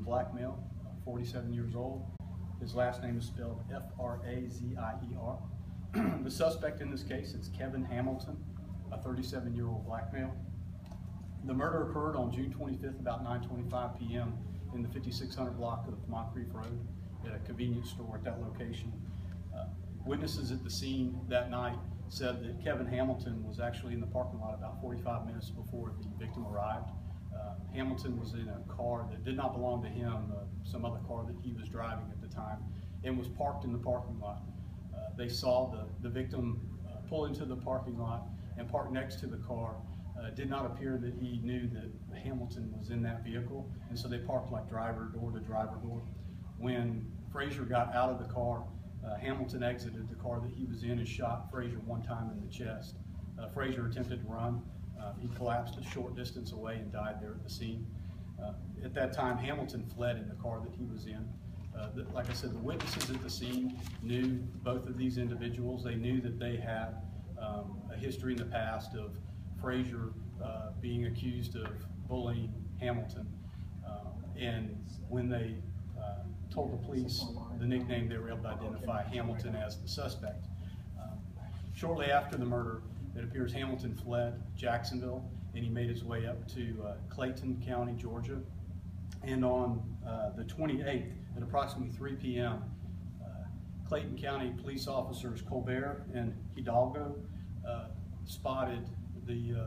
black male, 47 years old. His last name is spelled F-R-A-Z-I-E-R. The suspect in this case is Kevin Hamilton, a 37-year-old black male. The murder occurred on June 25th, about 9:25 p.m. in the 5600 block of Moncrief Road at a convenience store at that location. Witnesses at the scene that night said that Kevin Hamilton was actually in the parking lot about 45 minutes before the victim arrived. Hamilton was in a car that did not belong to him, some other car that he was driving at the time, and was parked in the parking lot. They saw the victim pull into the parking lot and park next to the car. It did not appear that he knew that Hamilton was in that vehicle, and so they parked like driver door to driver door. When Frazier got out of the car, Hamilton exited the car that he was in and shot Frazier one time in the chest. Frazier attempted to run. He collapsed a short distance away and died there at the scene. At that time, Hamilton fled in the car that he was in. Like I said, the witnesses at the scene knew both of these individuals. They knew that they had a history in the past of Frazier being accused of bullying Hamilton. And when they told the police the nickname, they were able to identify Hamilton as the suspect. Shortly after the murder, it appears Hamilton fled Jacksonville and he made his way up to Clayton County, Georgia. And on the 28th at approximately 3 p.m., Clayton County police officers Colbert and Hidalgo spotted the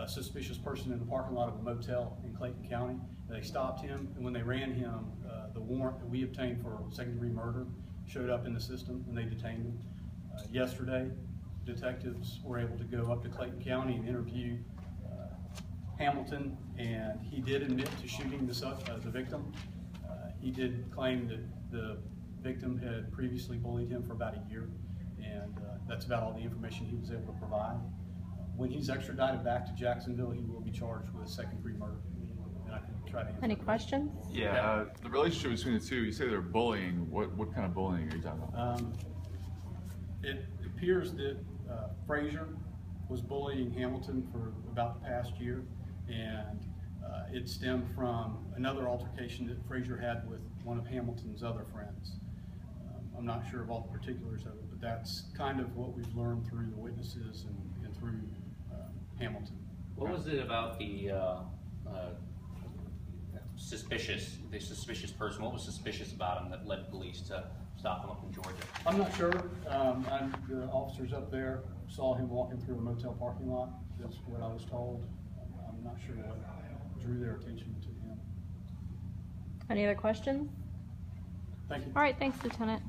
suspicious person in the parking lot of a motel in Clayton County. They stopped him, and when they ran him, the warrant that we obtained for second-degree murder showed up in the system, and they detained him. Yesterday, detectives were able to go up to Clayton County and interview Hamilton, and he did admit to shooting the victim. He did claim that the victim had previously bullied him for about a year, and that's about all the information he was able to provide. When he's extradited back to Jacksonville, he will be charged with second-degree murder. And I can try to answer. Any questions? Yeah, the relationship between the two, you say they're bullying. What kind of bullying are you talking about? It appears that Frazier was bullying Hamilton for about the past year, and it stemmed from another altercation that Frazier had with one of Hamilton's other friends. I'm not sure of all the particulars of it, but that's kind of what we've learned through the witnesses and through Hamilton. What was it about the suspicious person? What was suspicious about him that led police to stop him up in Georgia? I'm not sure. The officers up there saw him walking through a motel parking lot. That's what I was told. I'm not sure what drew their attention to him. Any other questions? Thank you. All right, thanks, Lieutenant.